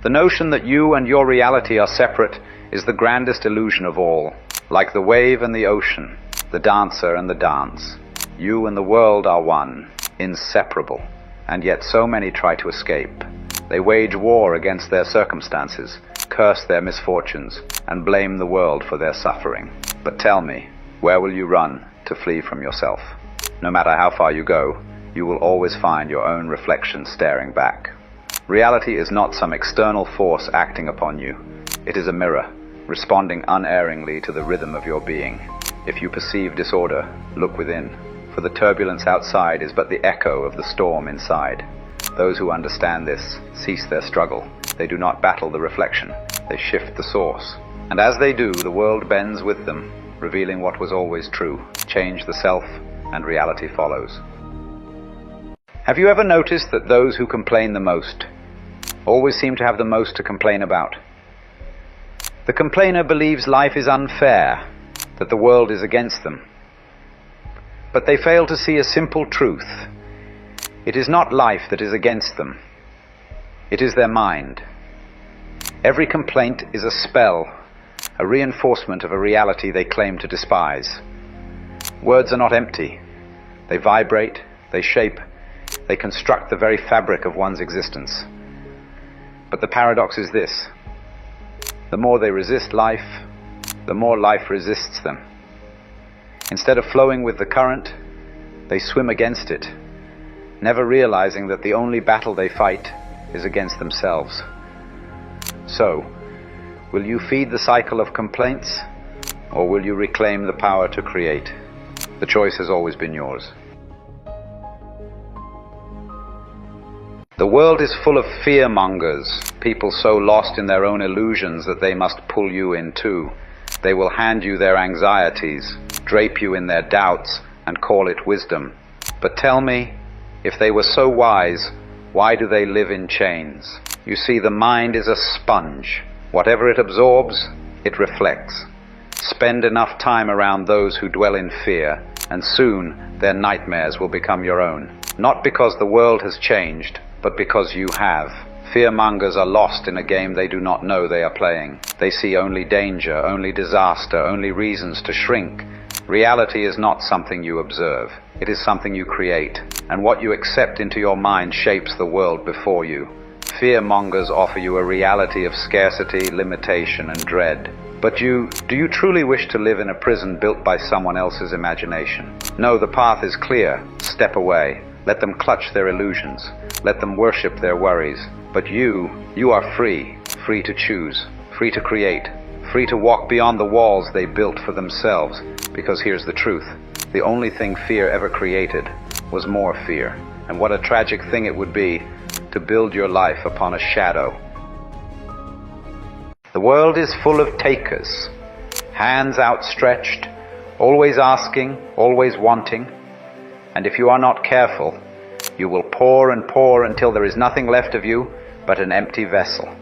The notion that you and your reality are separate is the grandest illusion of all. Like the wave and the ocean, the dancer and the dance. You and the world are one, inseparable, and yet so many try to escape. They wage war against their circumstances, curse their misfortunes, and blame the world for their suffering. But tell me, where will you run to flee from yourself? No matter how far you go, you will always find your own reflection staring back. Reality is not some external force acting upon you. It is a mirror, responding unerringly to the rhythm of your being. If you perceive disorder, look within, for the turbulence outside is but the echo of the storm inside. Those who understand this cease their struggle. They do not battle the reflection, they shift the source. And as they do, the world bends with them, revealing what was always true. Change the self, and reality follows. Have you ever noticed that those who complain the most always seem to have the most to complain about? The complainer believes life is unfair, that the world is against them. But they fail to see a simple truth. It is not life that is against them. It is their mind. Every complaint is a spell, a reinforcement of a reality they claim to despise. Words are not empty. They vibrate, they shape, they construct the very fabric of one's existence. But the paradox is this: the more they resist life, the more life resists them. Instead of flowing with the current, they swim against it, never realizing that the only battle they fight is against themselves. So, will you feed the cycle of complaints, or will you reclaim the power to create? The choice has always been yours. The world is full of fear-mongers, people so lost in their own illusions that they must pull you in too. They will hand you their anxieties, drape you in their doubts, and call it wisdom. But tell me, if they were so wise, why do they live in chains? You see, the mind is a sponge. Whatever it absorbs, it reflects. Spend enough time around those who dwell in fear, and soon their nightmares will become your own. Not because the world has changed, but because you have. Fearmongers are lost in a game they do not know they are playing. They see only danger, only disaster, only reasons to shrink. Reality is not something you observe. It is something you create, and what you accept into your mind shapes the world before you. Fearmongers offer you a reality of scarcity, limitation, and dread. But do you truly wish to live in a prison built by someone else's imagination? No, the path is clear. Step away. Let them clutch their illusions. Let them worship their worries. But you are free. Free to choose. Free to create. Free to walk beyond the walls they built for themselves. Because here's the truth. The only thing fear ever created was more fear. And what a tragic thing it would be to build your life upon a shadow. The world is full of takers, hands outstretched, always asking, always wanting, and if you are not careful, you will pour and pour until there is nothing left of you but an empty vessel.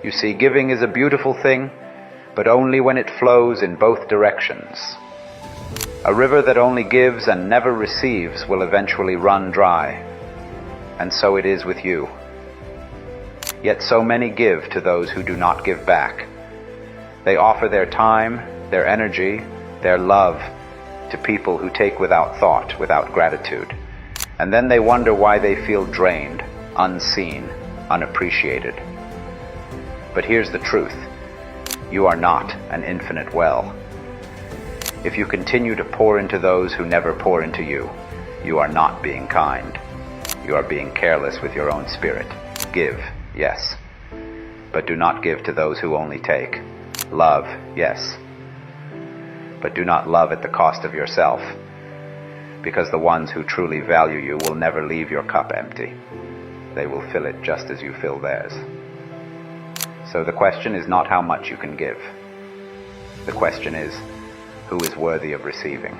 You see, giving is a beautiful thing, but only when it flows in both directions. A river that only gives and never receives will eventually run dry, and so it is with you. Yet so many give to those who do not give back. They offer their time, their energy, their love to people who take without thought, without gratitude. And then they wonder why they feel drained, unseen, unappreciated. But here's the truth. You are not an infinite well. If you continue to pour into those who never pour into you, you are not being kind. You are being careless with your own spirit. Give. Yes, but do not give to those who only take. Love, yes, but do not love at the cost of yourself, because the ones who truly value you will never leave your cup empty. They will fill it just as you fill theirs. So the question is not how much you can give. The question is, who is worthy of receiving?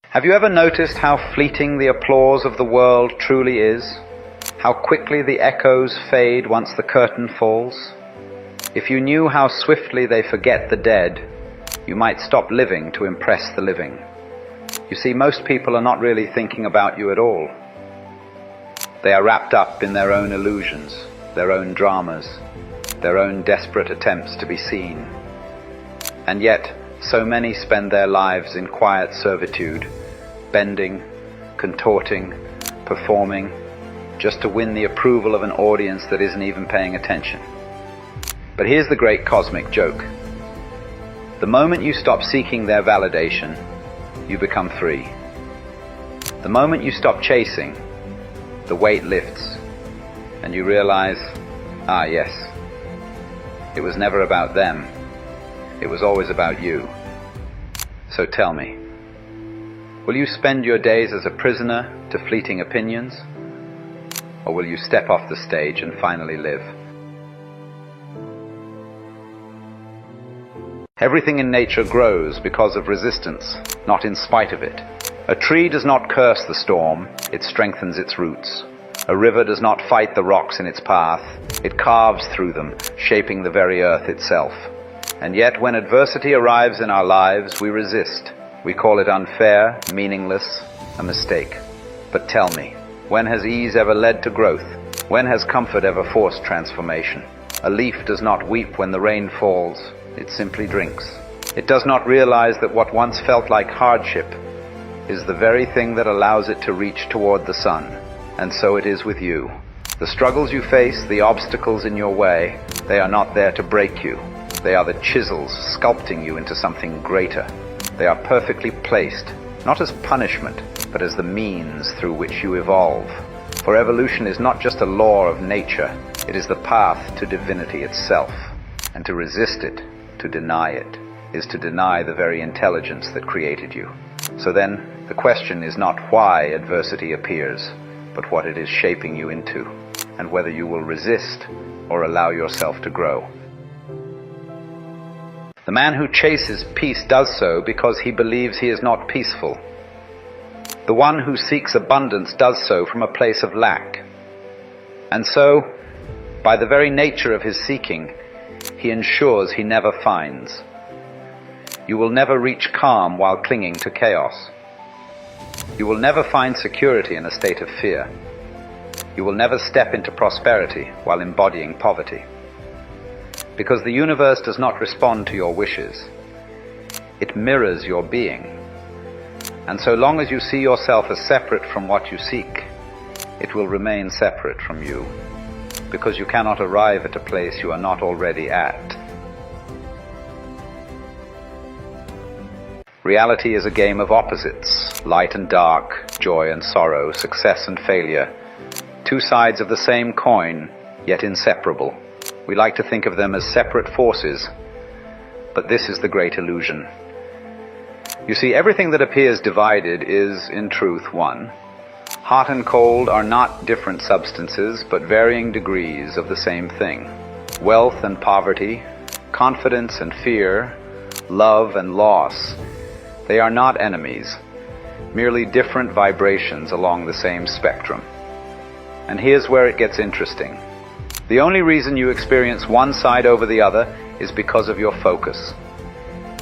Have you ever noticed how fleeting the applause of the world truly is? How quickly the echoes fade once the curtain falls? If you knew how swiftly they forget the dead, you might stop living to impress the living. You see, most people are not really thinking about you at all. They are wrapped up in their own illusions, their own dramas, their own desperate attempts to be seen. And yet, so many spend their lives in quiet servitude, bending, contorting, performing, just to win the approval of an audience that isn't even paying attention. But here's the great cosmic joke. The moment you stop seeking their validation, you become free. The moment you stop chasing, the weight lifts, and you realize, yes, it was never about them. It was always about you. So tell me, will you spend your days as a prisoner to fleeting opinions? Or will you step off the stage and finally live? Everything in nature grows because of resistance, not in spite of it. A tree does not curse the storm, it strengthens its roots. A river does not fight the rocks in its path, it carves through them, shaping the very earth itself. And yet when adversity arrives in our lives, we resist. We call it unfair, meaningless, a mistake. But tell me, when has ease ever led to growth? When has comfort ever forced transformation? A leaf does not weep when the rain falls, it simply drinks. It does not realize that what once felt like hardship is the very thing that allows it to reach toward the sun. And so it is with you. The struggles you face, the obstacles in your way, they are not there to break you. They are the chisels sculpting you into something greater. They are perfectly placed, not as punishment, but as the means through which you evolve. For evolution is not just a law of nature, it is the path to divinity itself. And to resist it, to deny it, is to deny the very intelligence that created you. So then, the question is not why adversity appears, but what it is shaping you into, and whether you will resist or allow yourself to grow. The man who chases peace does so because he believes he is not peaceful. The one who seeks abundance does so from a place of lack. And so, by the very nature of his seeking, he ensures he never finds. You will never reach calm while clinging to chaos. You will never find security in a state of fear. You will never step into prosperity while embodying poverty. Because the universe does not respond to your wishes. It mirrors your being. And so long as you see yourself as separate from what you seek, it will remain separate from you, because you cannot arrive at a place you are not already at. Reality is a game of opposites, light and dark, joy and sorrow, success and failure, two sides of the same coin, yet inseparable. We like to think of them as separate forces, but this is the great illusion. You see, everything that appears divided is, in truth, one. Hot and cold are not different substances, but varying degrees of the same thing. Wealth and poverty, confidence and fear, love and loss, they are not enemies, merely different vibrations along the same spectrum. And here's where it gets interesting. The only reason you experience one side over the other is because of your focus.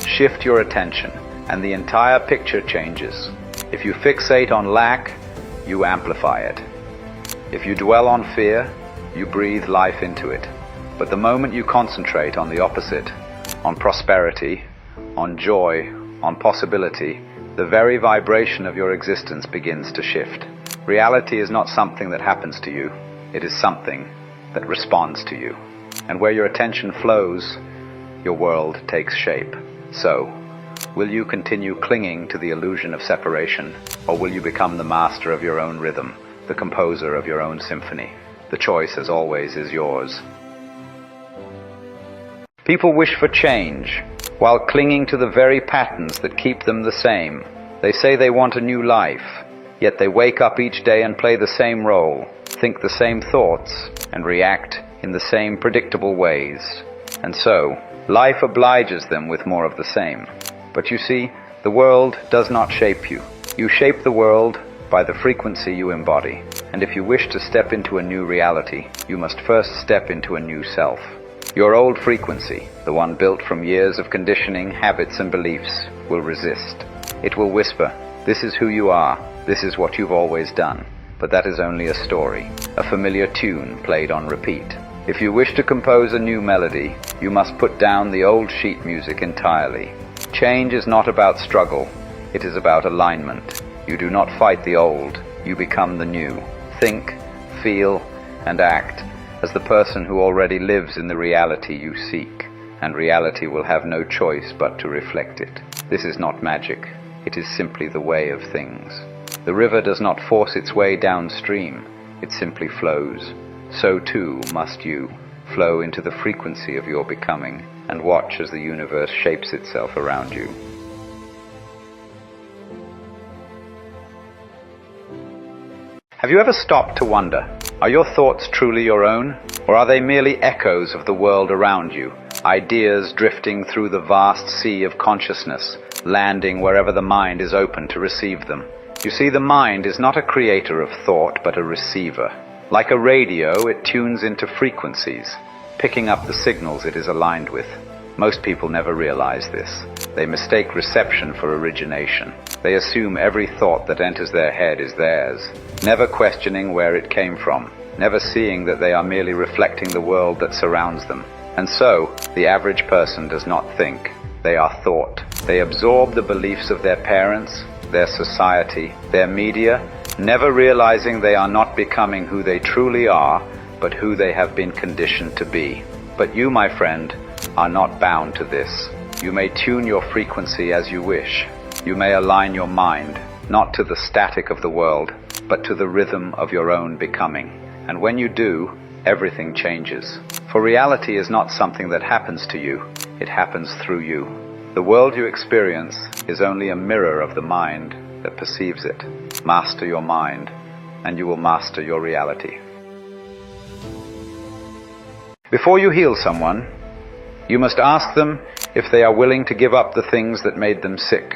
Shift your attention, and the entire picture changes. If you fixate on lack, you amplify it. If you dwell on fear, you breathe life into it. But the moment you concentrate on the opposite, on prosperity, on joy, on possibility, the very vibration of your existence begins to shift. Reality is not something that happens to you. It is something that responds to you. And where your attention flows, your world takes shape. So, will you continue clinging to the illusion of separation, or will you become the master of your own rhythm, the composer of your own symphony? The choice, as always, is yours. People wish for change, while clinging to the very patterns that keep them the same. They say they want a new life, yet they wake up each day and play the same role, think the same thoughts, and react in the same predictable ways. And so, life obliges them with more of the same. But you see, the world does not shape you. You shape the world by the frequency you embody. And if you wish to step into a new reality, you must first step into a new self. Your old frequency, the one built from years of conditioning, habits and beliefs, will resist. It will whisper, "This is who you are, this is what you've always done." But that is only a story, a familiar tune played on repeat. If you wish to compose a new melody, you must put down the old sheet music entirely. Change is not about struggle, it is about alignment. You do not fight the old, you become the new. Think, feel, and act as the person who already lives in the reality you seek, and reality will have no choice but to reflect it. This is not magic, it is simply the way of things. The river does not force its way downstream, it simply flows. So too must you flow into the frequency of your becoming, and watch as the universe shapes itself around you. Have you ever stopped to wonder, are your thoughts truly your own? Or are they merely echoes of the world around you, ideas drifting through the vast sea of consciousness, landing wherever the mind is open to receive them? You see, the mind is not a creator of thought, but a receiver. Like a radio, it tunes into frequencies, picking up the signals it is aligned with. Most people never realize this. They mistake reception for origination. They assume every thought that enters their head is theirs, never questioning where it came from, never seeing that they are merely reflecting the world that surrounds them. And so, the average person does not think. They are thought. They absorb the beliefs of their parents, their society, their media, never realizing they are not becoming who they truly are, but who they have been conditioned to be. But you, my friend, are not bound to this. You may tune your frequency as you wish. You may align your mind, not to the static of the world, but to the rhythm of your own becoming. And when you do, everything changes. For reality is not something that happens to you, it happens through you. The world you experience is only a mirror of the mind that perceives it. Master your mind, and you will master your reality. Before you heal someone, you must ask them if they are willing to give up the things that made them sick.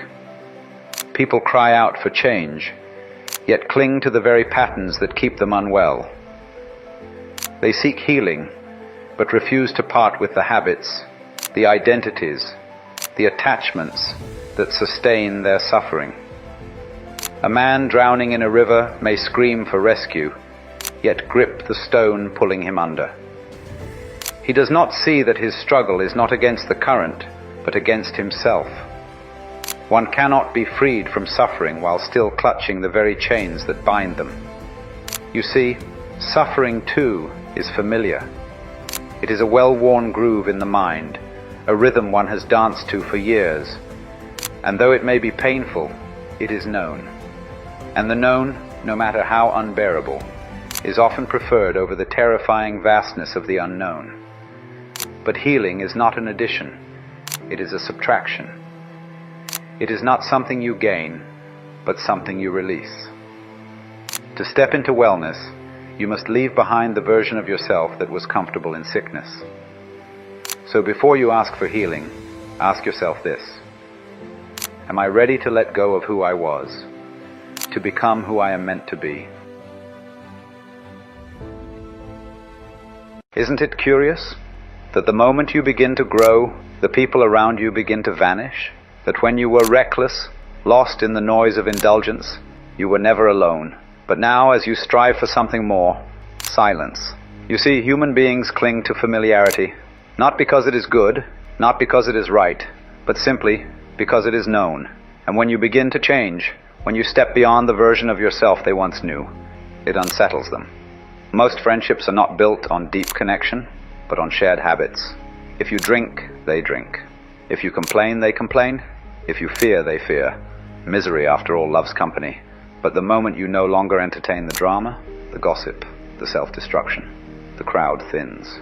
People cry out for change, yet cling to the very patterns that keep them unwell. They seek healing, but refuse to part with the habits, the identities, the attachments that sustain their suffering. A man drowning in a river may scream for rescue, yet grip the stone pulling him under. He does not see that his struggle is not against the current, but against himself. One cannot be freed from suffering while still clutching the very chains that bind them. You see, suffering too is familiar. It is a well-worn groove in the mind, a rhythm one has danced to for years. And though it may be painful, it is known. And the known, no matter how unbearable, is often preferred over the terrifying vastness of the unknown. But healing is not an addition, it is a subtraction. It is not something you gain, but something you release. To step into wellness, you must leave behind the version of yourself that was comfortable in sickness. So before you ask for healing, ask yourself this: am I ready to let go of who I was, to become who I am meant to be? Isn't it curious that the moment you begin to grow, the people around you begin to vanish? That when you were reckless, lost in the noise of indulgence, you were never alone. But now, as you strive for something more, silence. You see, human beings cling to familiarity, not because it is good, not because it is right, but simply because it is known. And when you begin to change, when you step beyond the version of yourself they once knew, it unsettles them. Most friendships are not built on deep connection, but on shared habits. If you drink, they drink. If you complain, they complain. If you fear, they fear. Misery, after all, loves company. But the moment you no longer entertain the drama, the gossip, the self-destruction, the crowd thins.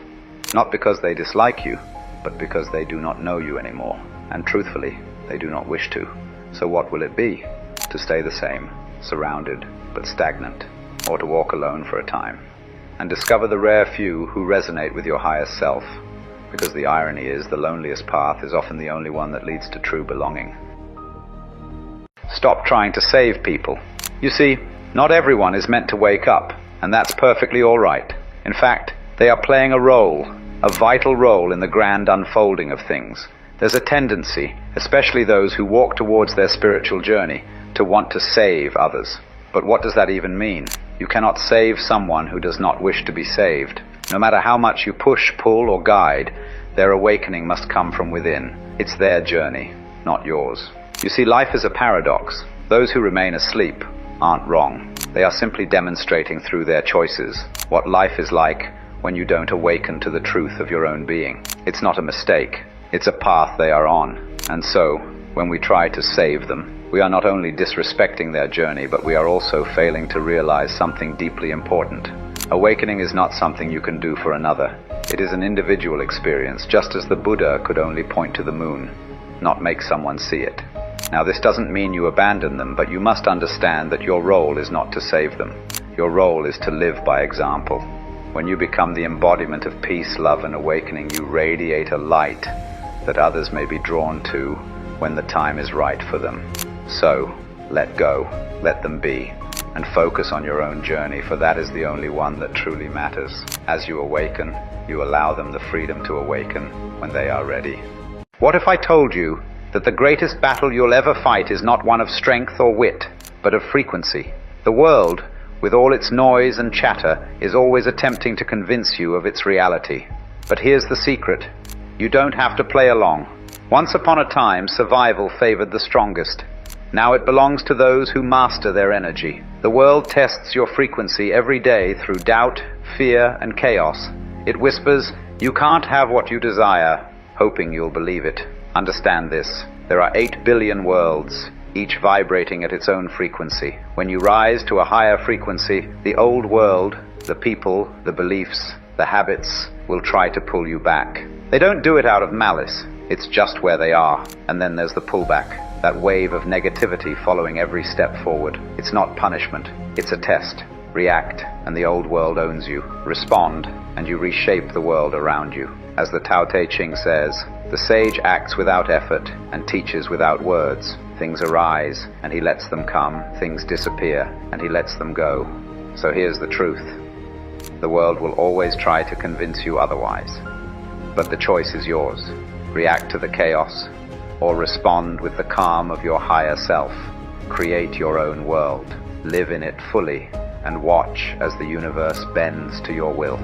Not because they dislike you, but because they do not know you anymore. And truthfully, they do not wish to. So what will it be? To stay the same, surrounded, but stagnant, or to walk alone for a time, and discover the rare few who resonate with your highest self, because the irony is the loneliest path is often the only one that leads to true belonging. Stop trying to save people. You see, not everyone is meant to wake up, and that's perfectly all right. In fact, they are playing a role, a vital role in the grand unfolding of things. There's a tendency, especially those who walk towards their spiritual journey, to want to save others. But what does that even mean? You cannot save someone who does not wish to be saved. No matter how much you push, pull, or guide, their awakening must come from within. It's their journey, not yours. You see, life is a paradox. Those who remain asleep aren't wrong. They are simply demonstrating through their choices what life is like when you don't awaken to the truth of your own being. It's not a mistake. It's a path they are on. And so, when we try to save them, we are not only disrespecting their journey, but we are also failing to realize something deeply important. Awakening is not something you can do for another. It is an individual experience, just as the Buddha could only point to the moon, not make someone see it. Now, this doesn't mean you abandon them, but you must understand that your role is not to save them. Your role is to live by example. When you become the embodiment of peace, love, and awakening, you radiate a light that others may be drawn to when the time is right for them. So, let go, let them be, and focus on your own journey, for that is the only one that truly matters. As you awaken, you allow them the freedom to awaken when they are ready. What if I told you that the greatest battle you'll ever fight is not one of strength or wit, but of frequency? The world, with all its noise and chatter, is always attempting to convince you of its reality. But here's the secret. You don't have to play along. Once upon a time, survival favored the strongest. Now it belongs to those who master their energy. The world tests your frequency every day through doubt, fear, and chaos. It whispers, "You can't have what you desire," hoping you'll believe it. Understand this. There are 8 billion worlds, each vibrating at its own frequency. When you rise to a higher frequency, the old world, the people, the beliefs, the habits, will try to pull you back. They don't do it out of malice. It's just where they are. And then there's the pullback, that wave of negativity following every step forward. It's not punishment. It's a test. React, and the old world owns you. Respond, and you reshape the world around you. As the Tao Te Ching says, the sage acts without effort and teaches without words. Things arise, and he lets them come. Things disappear, and he lets them go. So here's the truth. The world will always try to convince you otherwise. But the choice is yours. React to the chaos, or respond with the calm of your higher self. Create your own world. Live in it fully, and watch as the universe bends to your will.